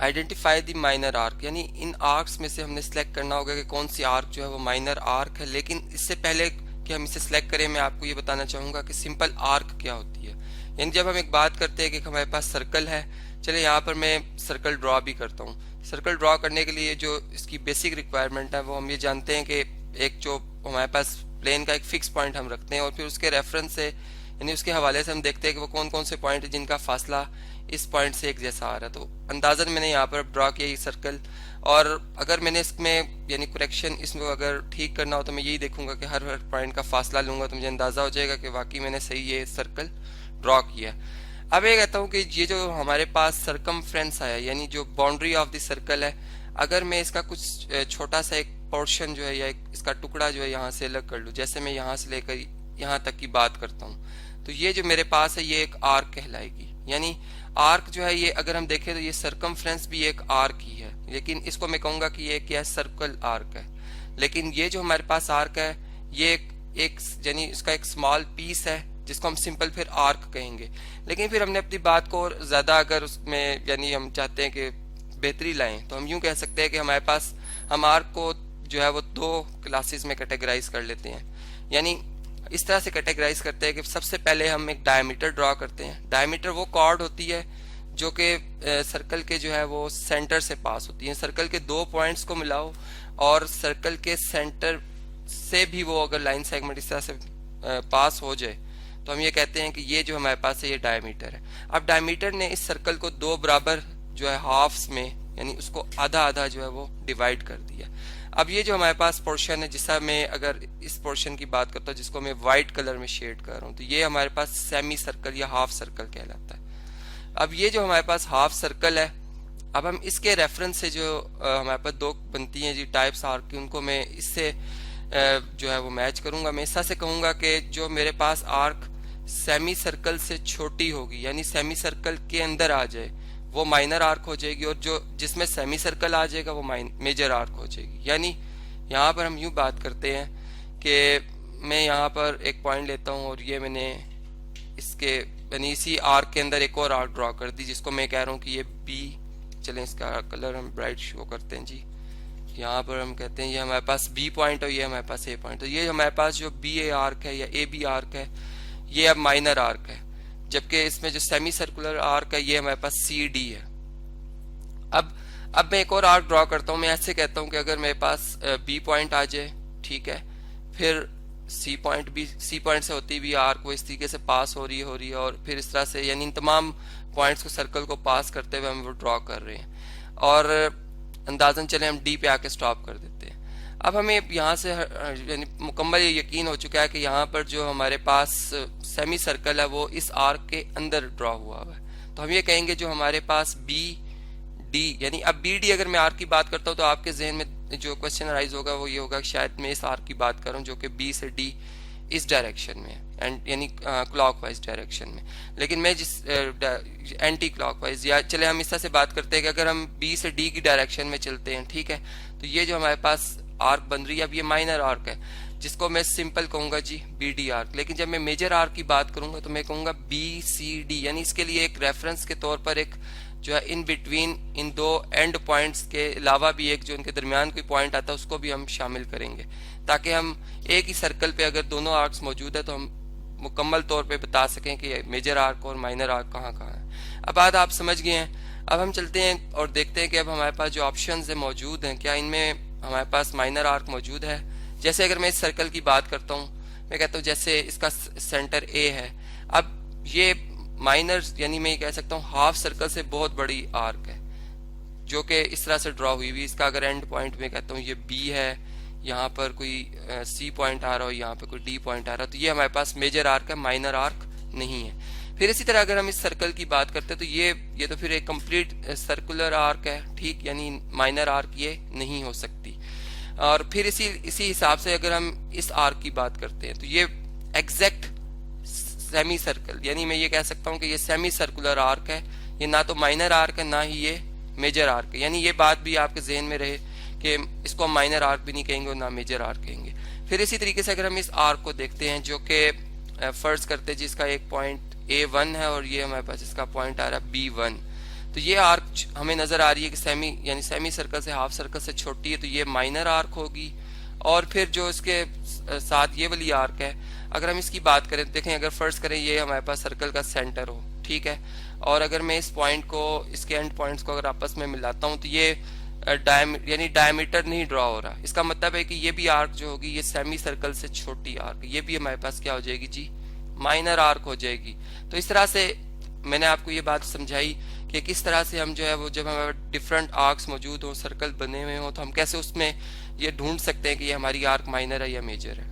Identify the minor arc, यानी इन arcs में से हमने सेलेक्ट करना होगा कि कौन सी आर्क जो है वो माइनर आर्क है। लेकिन इससे पहले कि हम इसे सेलेक्ट करें, मैं आपको ये बताना चाहूँगा कि सिंपल आर्क क्या होती है। यानी जब हम एक बात करते हैं कि हमारे पास सर्कल है, चले यहाँ पर मैं सर्कल ड्रॉ भी करता हूँ। सर्कल ड्रॉ करने के लिए जो इसकी बेसिक रिक्वायरमेंट है वो हम ये जानते हैं कि एक जो हमारे पास प्लेन का एक फिक्स पॉइंट हम रखते हैं और फिर उसके रेफरेंस से यानी उसके हवाले से हम देखते हैं कि वो कौन कौन से पॉइंट है जिनका फासला इस पॉइंट से एक जैसा आ रहा है। तो अंदाजन मैंने यहाँ पर ड्रॉ किया ये सर्कल, और अगर मैंने इसमें यानी करेक्शन इसमें अगर ठीक करना हो तो मैं यही देखूंगा कि हर पॉइंट का फासला लूंगा, तो मुझे अंदाजा हो जाएगा कि वाकई मैंने सही ये सर्कल ड्रॉ किया। अब ये कहता हूँ कि ये जो हमारे पास सरकमफ्रेंस आया यानी जो बाउंड्री ऑफ द सर्कल है, अगर मैं इसका कुछ छोटा सा एक पोर्शन जो है या इसका टुकड़ा जो है यहाँ से अलग कर लूँ, जैसे मैं यहाँ से लेकर यहाँ तक की बात करता हूँ, तो ये जो मेरे पास है ये एक आर्क कहलाएगी। यानी आर्क जो है ये अगर हम देखें तो ये सरकमफ्रेंस भी एक आर्क ही है, लेकिन इसको मैं कहूंगा कि ये क्या है, सर्कल आर्क है। लेकिन ये जो हमारे पास आर्क है ये एक यानी इसका एक स्मॉल पीस है जिसको हम सिंपल फिर आर्क कहेंगे। लेकिन फिर हमने अपनी बात को और ज्यादा अगर उसमें यानी हम चाहते हैं कि बेहतरी लाएं तो हम यूं कह सकते हैं कि हमारे पास हम आर्क को जो है वो दो क्लासेस में कैटेगराइज कर लेते हैं। यानी इस तरह से कैटेगराइज करते हैं कि सबसे पहले हम एक डायमीटर ड्रॉ करते हैं। डायमीटर वो कॉर्ड होती है जो कि सर्कल के जो है वो सेंटर से पास होती है। सर्कल के दो पॉइंट्स को मिलाओ और सर्कल के सेंटर से भी वो अगर लाइन सेगमेंट इस तरह से पास हो जाए तो हम ये कहते हैं कि ये जो हमारे पास है ये डायमीटर है। अब डायमीटर ने इस सर्कल को दो बराबर जो है हाफ्स में यानी उसको आधा आधा जो है वो डिवाइड कर दिया। अब ये जो हमारे पास पोर्शन है जिसका मैं अगर इस पोर्शन की बात करता हूँ जिसको मैं व्हाइट कलर में शेड कर रहा हूँ, तो ये हमारे पास सेमी सर्कल या हाफ सर्कल कहलाता है। अब ये जो हमारे पास हाफ सर्कल है, अब हम इसके रेफरेंस से जो हमारे पास दो बनती हैं जी टाइप्स आर्क की, उनको मैं इससे जो है वो मैच करूंगा। मैं इस तरह से कहूंगा कि जो मेरे पास आर्क सेमी सर्कल से छोटी होगी यानी सेमी सर्कल के अंदर आ जाए वो माइनर आर्क हो जाएगी, और जो जिसमें सेमी सर्कल आ जाएगा वो मेजर आर्क हो जाएगी। यानी यहाँ पर हम यूं बात करते हैं कि मैं यहाँ पर एक पॉइंट लेता हूँ और ये मैंने इसके यानी इसी आर्क के अंदर एक और आर्क ड्रॉ कर दी जिसको मैं कह रहा हूँ कि ये बी, चलें इसका कलर हम ब्राइट शो करते हैं जी। यहाँ पर हम कहते हैं ये हमारे पास बी पॉइंट और ये हमारे पास ए पॉइंट, तो ये हमारे पास जो बी ए आर्क है या ए बी आर्क है ये अब माइनर आर्क है, जबकि इसमें जो सेमी सर्कुलर आर्क है ये हमारे पास सी डी है। अब मैं एक और आर्क ड्रॉ करता हूँ। मैं ऐसे कहता हूँ कि अगर मेरे पास बी पॉइंट आ जाए, ठीक है, फिर सी पॉइंट से होती भी आर्क वो इस तरीके से पास हो रही है और फिर इस तरह से यानी इन तमाम पॉइंट्स को सर्कल को पास करते हुए हम वो ड्रॉ कर रहे हैं और अंदाजन चले हम डी पे आके स्टॉप कर देते हैं। अब हमें यहाँ से यानी मुकम्मल ये यकीन हो चुका है कि यहाँ पर जो हमारे पास सेमी सर्कल है वो इस आर्क के अंदर ड्रॉ हुआ है, तो हम ये कहेंगे जो हमारे पास बी डी यानी अब बी डी अगर मैं आर्क की बात करता हूँ तो आपके जहन में जो क्वेश्चन अराइज होगा वो ये होगा कि शायद मैं इस आर्क की बात करूँ जो कि बी से डी इस डायरेक्शन में एंड यानी क्लॉकवाइज डायरेक्शन में, लेकिन मैं जिस एंटी क्लॉकवाइज या चले हम इस तरह से बात करते हैं कि अगर हम बी से डी की डायरेक्शन में चलते हैं, ठीक है, तो ये जो हमारे पास आर्क बन रही है अब ये माइनर आर्क है जिसको मैं सिंपल कहूंगा जी बी डी आर्क। लेकिन जब मैं मेजर आर्क की बात करूंगा तो मैं कहूंगा बी सी डी, यानी इसके लिए एक रेफरेंस के तौर पर एक जो है इन बिटवीन इन दो एंड पॉइंट्स के अलावा भी एक जो उनके दरमियान कोई पॉइंट आता है उसको भी हम शामिल करेंगे, ताकि हम एक ही सर्कल पे अगर दोनों आर्क्स मौजूद है तो हम मुकम्मल तौर पे बता सकें कि मेजर आर्क और माइनर आर्क कहाँ कहाँ है। अब बात आप समझ गए हैं। अब हम चलते हैं और देखते हैं कि अब हमारे पास जो ऑप्शंस है मौजूद हैं क्या इनमें हमारे पास माइनर आर्क मौजूद है। जैसे अगर मैं इस सर्कल की बात करता हूँ, मैं कहता हूँ जैसे इसका सेंटर ए है, अब ये माइनर यानी मैं ये कह सकता हूँ हाफ सर्कल से बहुत बड़ी आर्क है जो कि इस तरह से ड्रॉ हुई हुई। इसका अगर एंड पॉइंट में कहता हूँ ये बी है, यहाँ पर कोई सी पॉइंट आ रहा हो, यहाँ पर कोई डी पॉइंट आ रहा हो, तो ये हमारे पास मेजर आर्क है, माइनर आर्क नहीं है। फिर इसी तरह अगर हम इस सर्कल की बात करते हैं तो ये तो फिर एक कंप्लीट सर्कुलर आर्क है, ठीक, यानी माइनर आर्क ये नहीं हो सकती। और फिर इसी हिसाब से अगर हम इस आर्क की बात करते हैं तो ये एग्जैक्ट सेमी सर्कल यानी मैं ये कह सकता हूँ कि ये सेमी सर्कुलर आर्क है, ये ना तो माइनर आर्क है ना ही ये मेजर आर्क है। यानी ये बात भी आपके जहन में रहे कि इसको हम माइनर आर्क भी नहीं कहेंगे और ना मेजर आर्क कहेंगे। फिर इसी तरीके से अगर हम इस आर्क को देखते हैं जो कि फर्ज करते हैं जिसका एक पॉइंट A1 है और ये हमारे पास इसका पॉइंट आ रहा है B1, तो ये आर्क हमें नजर आ रही है कि सेमी यानी सेमी सर्कल से हाफ सर्कल से छोटी है, तो ये माइनर आर्क होगी। और फिर जो इसके साथ ये वाली आर्क है, अगर हम इसकी बात करें तो देखें, अगर फर्ज करें ये हमारे पास सर्कल का सेंटर हो, ठीक है, और अगर मैं इस पॉइंट को, इसके एंड पॉइंट्स को अगर आपस में मिलाता हूँ तो ये यानी डायमीटर नहीं ड्रॉ हो रहा। इसका मतलब है कि ये भी आर्क जो होगी ये सेमी सर्कल से छोटी आर्क, ये भी हमारे पास क्या हो जाएगी जी, माइनर आर्क हो जाएगी। तो इस तरह से मैंने आपको ये बात समझाई कि किस तरह से हम जो है वो, जब हमारे डिफरेंट आर्क्स मौजूद हो, सर्कल बने हुए हो, तो हम कैसे उसमें ये ढूंढ सकते हैं कि ये हमारी आर्क माइनर है या मेजर है।